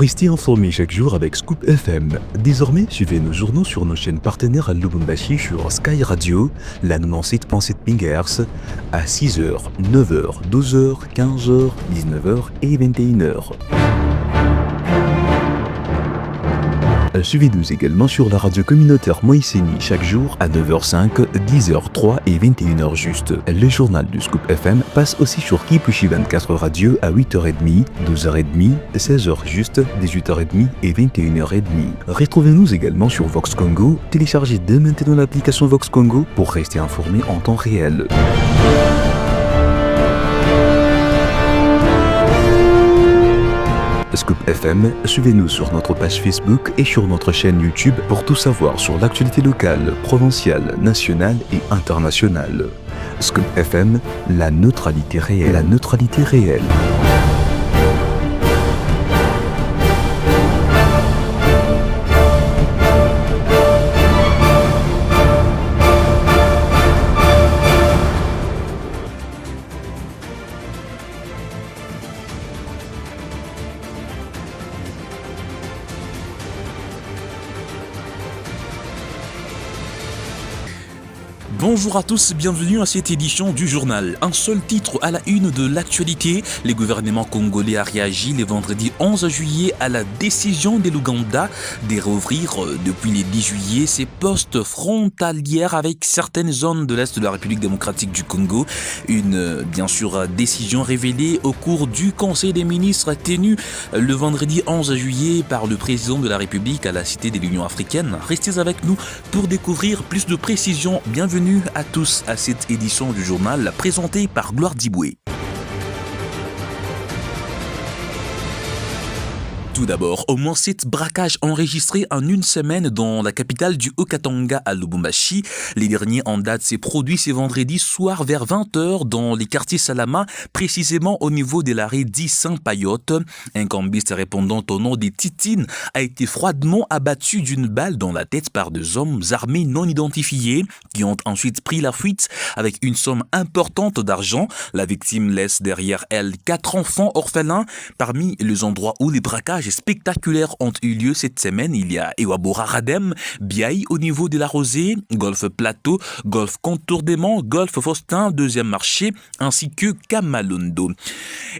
Restez informés chaque jour avec Scoop FM. Désormais, suivez nos journaux sur nos chaînes partenaires à Lubumbashi sur Sky Radio, la 97.7 MHz, à 6h, 9h, 12h, 15h, 19h et 21h. Suivez-nous également sur la radio communautaire Moïseni chaque jour à 9h05, 10h03 et 21h juste. Le journal du Scoop FM passe aussi sur Kipushi 24 Radio à 8h30, 12h30, 16h juste, 18h30 et 21h30. Retrouvez-nous également sur Vox Congo. Téléchargez dès maintenant l'application Vox Congo pour rester informé en temps réel. Scoop FM, suivez-nous sur notre page Facebook et sur notre chaîne YouTube pour tout savoir sur l'actualité locale, provinciale, nationale et internationale. Scoop FM, la neutralité réelle. La neutralité réelle. Bonjour à tous, bienvenue à cette édition du journal. Un seul titre à la une de l'actualité. Le gouvernement congolais a réagi le vendredi 11 juillet à la décision de l'Ouganda de rouvrir depuis le 10 juillet ses postes frontalières avec certaines zones de l'Est de la République démocratique du Congo. Une, bien sûr, décision révélée au cours du Conseil des ministres tenu le vendredi 11 juillet par le président de la République à la Cité de l'Union africaine. Restez avec nous pour découvrir plus de précisions. Bienvenue à tous à cette édition du journal présentée par Gloire Diboué. Tout d'abord, au moins 7 braquages enregistrés en une semaine dans la capitale du Haut-Katanga à Lubumbashi. Les derniers en date s'est produit ce vendredi soir vers 20h dans les quartiers Salama, précisément au niveau de l'arrêt dit Saint-Payotte. Un cambiste répondant au nom des Titines a été froidement abattu d'une balle dans la tête par 2 hommes armés non identifiés qui ont ensuite pris la fuite avec une somme importante d'argent. La victime laisse derrière elle 4 enfants orphelins. Parmi les endroits où les braquages spectaculaires ont eu lieu cette semaine, il y a Ewabora Radem, Biaï au niveau de la Rosée, Golfe Plateau, Golfe Contournement, Golfe Faustin, 2e marché, ainsi que Kamalondo.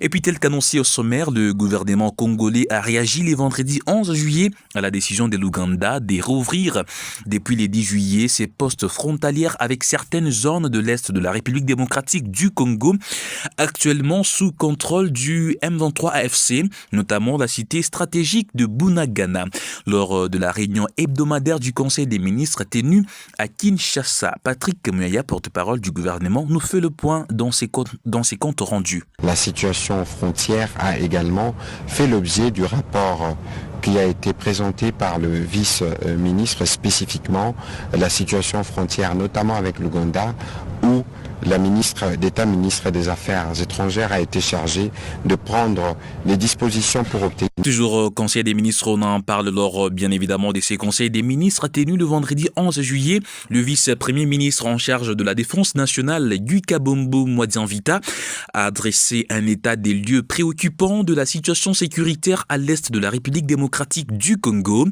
Et puis tel qu'annoncé au sommaire, le gouvernement congolais a réagi le vendredi 11 juillet à la décision de l'Ouganda de rouvrir depuis le 10 juillet ses postes frontalières avec certaines zones de l'Est de la République démocratique du Congo, actuellement sous contrôle du M23 AFC, notamment la cité stratégique de Bunagana. Lors de la réunion hebdomadaire du Conseil des ministres tenue à Kinshasa, Patrick Muyaya, porte-parole du gouvernement, nous fait le point dans ses comptes rendus. La situation frontière a également fait l'objet du rapport qui a été présenté par le vice-ministre, spécifiquement la situation frontière, notamment avec l'Ouganda, où la ministre d'État, ministre des Affaires étrangères, a été chargée de prendre les dispositions pour obtenir. Toujours au Conseil des ministres, on en parle lors bien évidemment de ces conseils des ministres tenus le vendredi 11 juillet. Le vice-premier ministre en charge de la défense nationale, Guy Kabombo Mwadianvita, a adressé un état des lieux préoccupant de la situation sécuritaire à l'est de la République démocratique du Congo.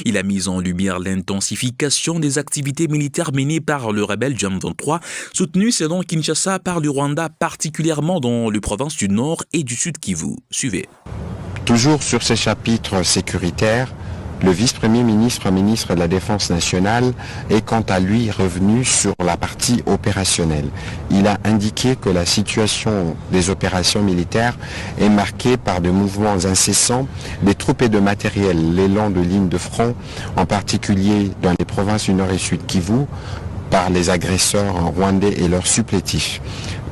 Il a mis en lumière l'intensification des activités militaires menées par le rebelle M23, soutenu selon Kinshasa par le Rwanda, particulièrement dans les provinces du Nord et du Sud Kivu. Suivez. Toujours sur ces chapitres sécuritaires, le vice-premier ministre, ministre de la Défense nationale, est quant à lui revenu sur la partie opérationnelle. Il a indiqué que la situation des opérations militaires est marquée par des mouvements incessants des troupes et de matériel le long de lignes de front, en particulier dans les provinces du Nord et Sud Kivu, par les agresseurs rwandais et leurs supplétifs.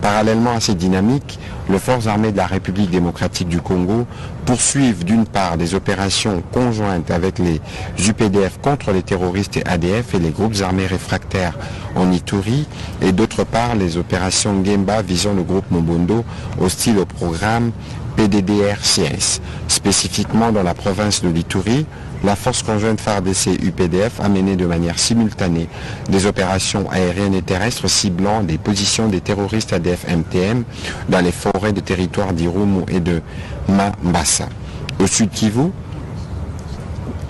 Parallèlement à ces dynamiques, les forces armées de la République démocratique du Congo poursuivent d'une part des opérations conjointes avec les UPDF contre les terroristes et ADF et les groupes armés réfractaires en Ituri, et d'autre part les opérations Ngemba visant le groupe Mobondo hostile au programme PDDR-CS. Spécifiquement dans la province de l'Ituri, la force conjointe FARDC-UPDF a mené de manière simultanée des opérations aériennes et terrestres ciblant des positions des terroristes ADF-MTM dans les forêts de territoire d'Irumu et de Mambasa. Au sud Kivu,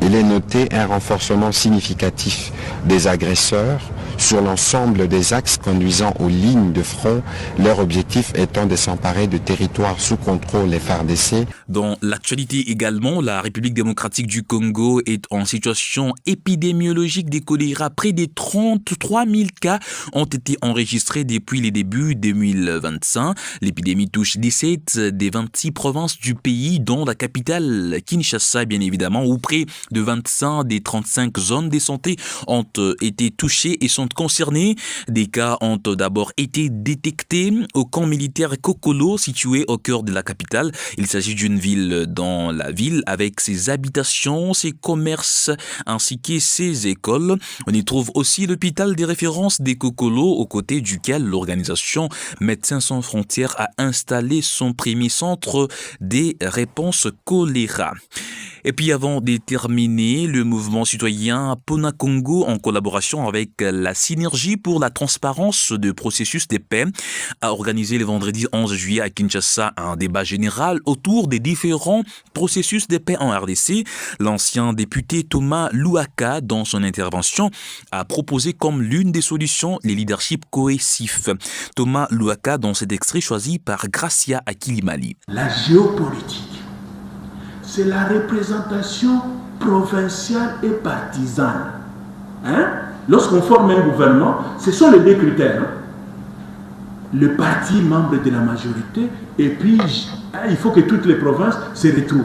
Il est noté un renforcement significatif des agresseurs sur l'ensemble des axes conduisant aux lignes de front, leur objectif étant de s'emparer de territoires sous contrôle des FARDC. Dans l'actualité également, la République démocratique du Congo est en situation épidémiologique de choléra. Près de 33 000 cas ont été enregistrés depuis les débuts 2025. L'épidémie touche 17 des 26 provinces du pays, dont la capitale Kinshasa, bien évidemment, où près de 25 des 35 zones de santé ont été touchées et sont concernés. Des cas ont d'abord été détectés au camp militaire Kokolo, situé au cœur de la capitale. Il s'agit d'une ville dans la ville avec ses habitations, ses commerces ainsi que ses écoles. On y trouve aussi l'hôpital des références des Kokolo, aux côtés duquel l'organisation Médecins sans frontières a installé son premier centre des réponses choléra. Et puis avant de terminer, le mouvement citoyen Pona Congo, en collaboration avec la Synergie pour la transparence du processus de paix, a organisé le vendredi 11 juillet à Kinshasa un débat général autour des différents processus de paix en RDC. L'ancien député Thomas Louaka, dans son intervention, a proposé comme l'une des solutions les leaderships cohésifs. Thomas Louaka, dans cet extrait choisi par Gracia Akilimali. La géopolitique, c'est la représentation provinciale et partisane. Lorsqu'on forme un gouvernement, ce sont les deux critères. Le parti membre de la majorité, et puis il faut que toutes les provinces se retrouvent.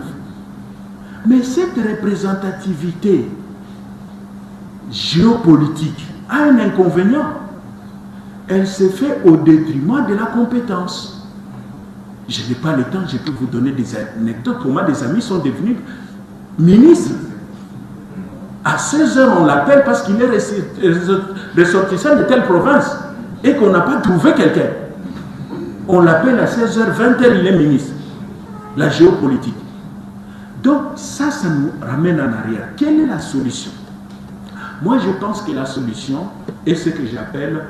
Mais cette représentativité géopolitique a un inconvénient. Elle se fait au détriment de la compétence. Je n'ai pas le temps, je peux vous donner des anecdotes. Pour moi, des amis sont devenus ministres. À 16h, on l'appelle parce qu'il est ressortissant de telle province et qu'on n'a pas trouvé quelqu'un. On l'appelle à 16h, 20h, il est ministre. La géopolitique. Donc, ça nous ramène en arrière. Quelle est la solution? Moi, je pense que la solution est ce que j'appelle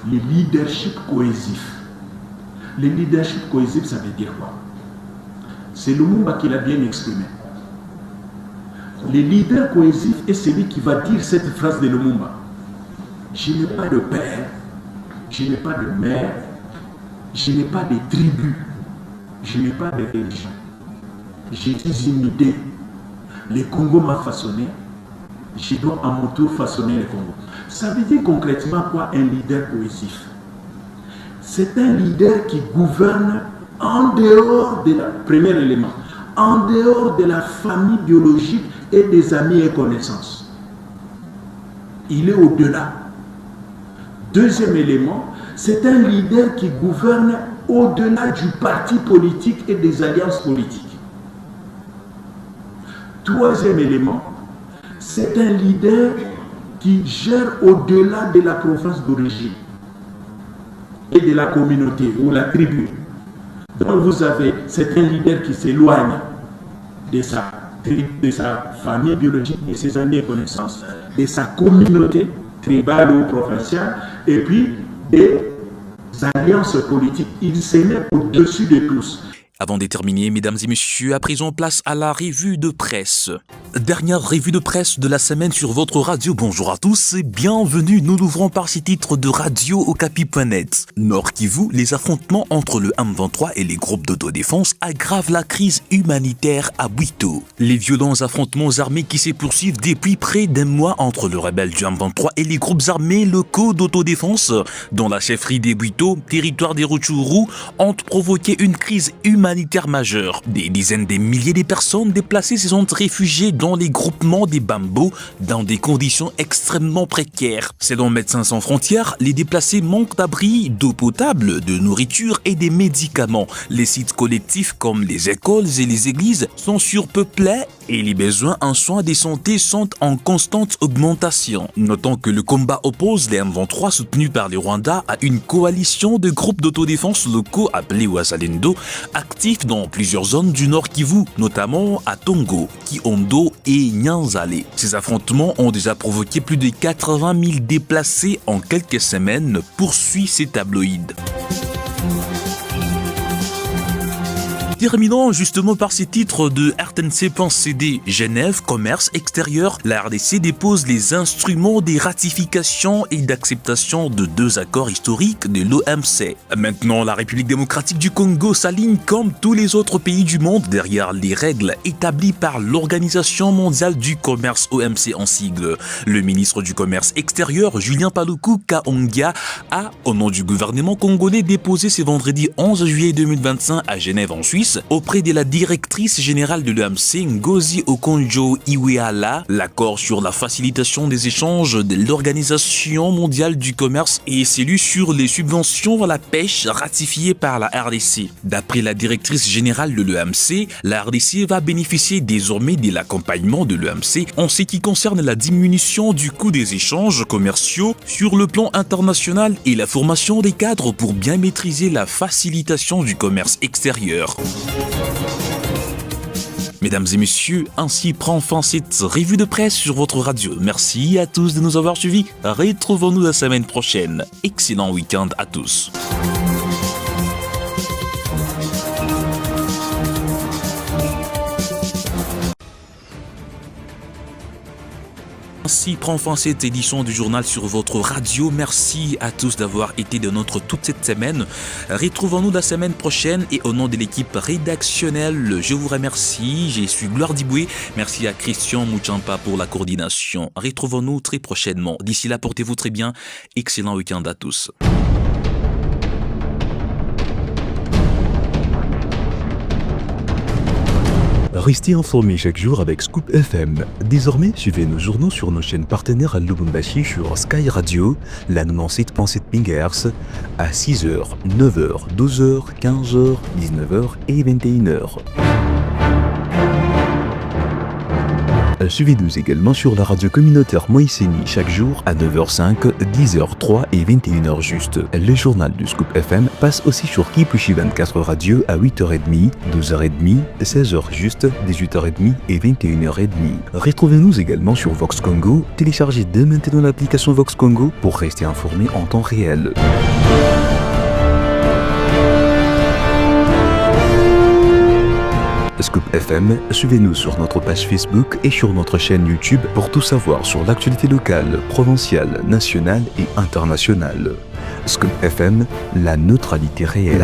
le leadership cohésif. Le leadership cohésif, ça veut dire quoi? C'est Lumumba qui l'a bien exprimé. Le leader cohésif est celui qui va dire cette phrase de Lumumba. Je n'ai pas de père, je n'ai pas de mère, je n'ai pas de tribu, je n'ai pas de religion. Je suis une idée. Le Congo m'a façonné, je dois à mon tour façonner le Congo. Ça veut dire concrètement quoi un leader cohésif? C'est un leader qui gouverne en dehors de la premier élément, en dehors de la famille biologique et des amis et connaissances. Il est au-delà. Deuxième élément, c'est un leader qui gouverne au-delà du parti politique et des alliances politiques. Troisième élément, c'est un leader qui gère au-delà de la province d'origine et de la communauté ou la tribu. Donc vous avez, c'est un leader qui s'éloigne de sa famille biologique, de ses amis et connaissances, de sa communauté tribale ou provinciale, et puis des alliances politiques. Il se met au-dessus de tous. Avant de terminer, mesdames et messieurs, à présent place à la revue de presse. Dernière revue de presse de la semaine sur votre radio. Bonjour à tous et bienvenue. Nous l'ouvrons par ces titres de Radio Okapi.net. Nord Kivu, les affrontements entre le M23 et les groupes d'autodéfense aggravent la crise humanitaire à Bwito. Les violents affrontements armés qui se poursuivent depuis près d'un mois entre le rebelle du M23 et les groupes armés locaux d'autodéfense dans la chefferie des Bwito, territoire des Rutshuru, ont provoqué une crise humanitaire majeure. Des dizaines de milliers de personnes déplacées se sont réfugiées dans les groupements des Bambos dans des conditions extrêmement précaires. Selon Médecins sans frontières, les déplacés manquent d'abri, d'eau potable, de nourriture et des médicaments. Les sites collectifs comme les écoles et les églises sont surpeuplés et les besoins en soins de santé sont en constante augmentation. Notons que le combat oppose les M23 soutenus par le Rwanda à une coalition de groupes d'autodéfense locaux appelés Wazalendo, actifs dans plusieurs zones du Nord Kivu, notamment à Tongo, Kiondo et Nyanzale. Ces affrontements ont déjà provoqué plus de 80 000 déplacés en quelques semaines, poursuit ces tabloïds. Terminons justement par ces titres de RTNC.CD Genève, commerce extérieur. La RDC dépose les instruments des ratifications et d'acceptation de 2 accords historiques de l'OMC. Maintenant, la République démocratique du Congo s'aligne comme tous les autres pays du monde derrière les règles établies par l'Organisation mondiale du commerce OMC en sigle. Le ministre du Commerce extérieur, Julien Paluku Kahongya, a, au nom du gouvernement congolais, déposé ce vendredi 11 juillet 2025 à Genève en Suisse, auprès de la directrice générale de l'OMC, Ngozi Okonjo-Iweala, l'accord sur la facilitation des échanges de l'Organisation mondiale du commerce et celui sur les subventions à la pêche ratifié par la RDC. D'après la directrice générale de l'OMC, la RDC va bénéficier désormais de l'accompagnement de l'OMC en ce qui concerne la diminution du coût des échanges commerciaux sur le plan international et la formation des cadres pour bien maîtriser la facilitation du commerce extérieur. Mesdames et messieurs, ainsi prend fin cette revue de presse sur votre radio. Merci à tous de nous avoir suivis. Retrouvons-nous la semaine prochaine. Excellent week-end à tous. Ainsi prend fin cette édition du journal sur votre radio. Merci à tous d'avoir été de notre toute cette semaine. Retrouvons-nous la semaine prochaine et au nom de l'équipe rédactionnelle, je vous remercie. Je suis Gloire Diboué. Merci à Christian Mouchampa pour la coordination. Retrouvons-nous très prochainement. D'ici là, portez-vous très bien. Excellent week-end à tous. Restez informés chaque jour avec Scoop FM. Désormais, suivez nos journaux sur nos chaînes partenaires à Lubumbashi sur Sky Radio, la 97.7 MHz, à 6h, 9h, 12h, 15h, 19h et 21h. Suivez-nous également sur la radio communautaire Moïseni chaque jour à 9h05, 10h03 et 21h juste. Le journal du Scoop FM passe aussi sur Kipushi 24 Radio à 8h30, 12h30, 16h juste, 18h30 et 21h30. Retrouvez-nous également sur Vox Congo. Téléchargez dès maintenant l'application Vox Congo pour rester informé en temps réel. Scoop FM, suivez-nous sur notre page Facebook et sur notre chaîne YouTube pour tout savoir sur l'actualité locale, provinciale, nationale et internationale. Scoop FM, la neutralité réelle.